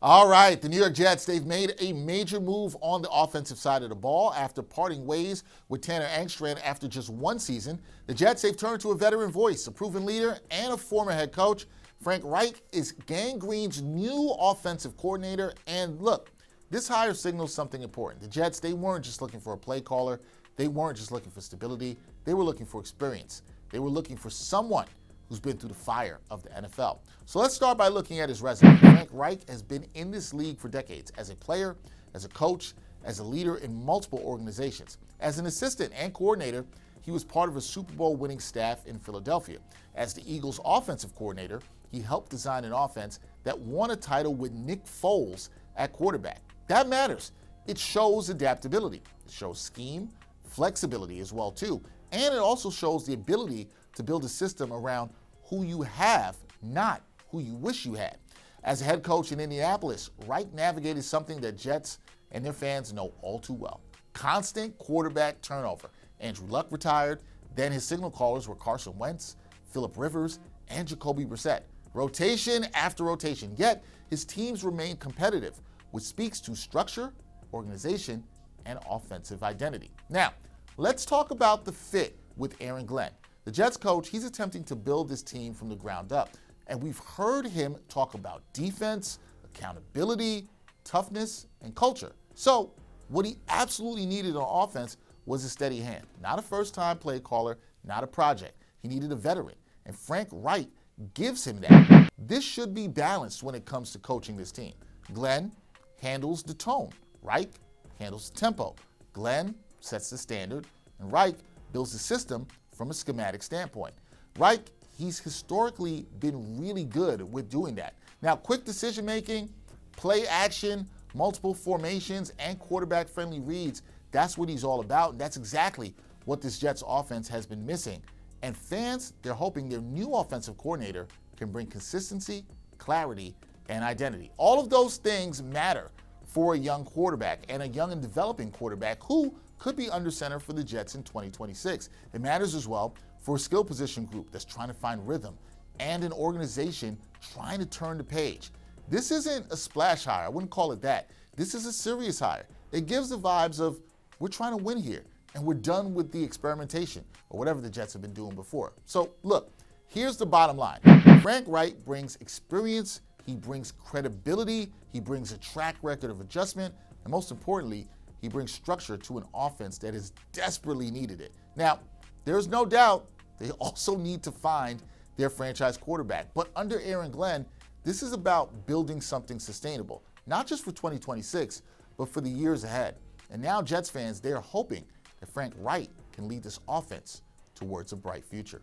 All right, the New York Jets, they've made a major move on the offensive side of the ball after parting ways with Tanner Engstrand after just one season. The Jets, they've turned to a veteran voice, a proven leader, and a former head coach. Frank Reich is Gang Green's new offensive coordinator. And look, this hire signals something important. The Jets, they weren't just looking for a play caller. They weren't just looking for stability. They were looking for experience. They were looking for someone who's been through the fire of the NFL. So let's start by looking at his resume. Frank Reich has been in this league for decades as a player, as a coach, as a leader in multiple organizations. As an assistant and coordinator, he was part of a Super Bowl winning staff in Philadelphia. As the Eagles offensive coordinator, he helped design an offense that won a title with Nick Foles at quarterback. That matters. It shows adaptability. It shows scheme, flexibility as well too. And it also shows the ability to build a system around who you have, not who you wish you had. As a head coach in Indianapolis, Reich navigated something that Jets and their fans know all too well: constant quarterback turnover. Andrew Luck retired, then his signal callers were Carson Wentz, Phillip Rivers, and Jacoby Brissett. Rotation after rotation, yet his teams remain competitive, which speaks to structure, organization, and offensive identity. Now, let's talk about the fit with Aaron Glenn. The Jets coach, he's attempting to build this team from the ground up. And we've heard him talk about defense, accountability, toughness, and culture. So what he absolutely needed on offense was a steady hand. Not a first-time play caller, not a project. He needed a veteran. And Frank Reich gives him that. This should be balanced when it comes to coaching this team. Glenn handles the tone. Reich handles the tempo. Glenn sets the standard, and Reich builds the system from a schematic standpoint. Reich, he's historically been really good with doing that. Now, quick decision making, play action, multiple formations, and quarterback-friendly reads, that's what he's all about, and that's exactly what this Jets offense has been missing. And fans, they're hoping their new offensive coordinator can bring consistency, clarity, and identity. All of those things matter for a young quarterback, and a young and developing quarterback who could be under center for the Jets in 2026. It matters as well for a skill position group that's trying to find rhythm and an organization trying to turn the page. This isn't a splash hire. I wouldn't call it that. This is a serious hire. It gives the vibes of we're trying to win here and we're done with the experimentation or whatever the Jets have been doing before. So look, here's the bottom line. Frank Reich brings experience, he brings credibility, he brings a track record of adjustment, and most importantly, he brings structure to an offense that has desperately needed it. Now, there's no doubt they also need to find their franchise quarterback. But under Aaron Glenn, this is about building something sustainable, not just for 2026, but for the years ahead. And now Jets fans, they're hoping that Frank Reich can lead this offense towards a bright future.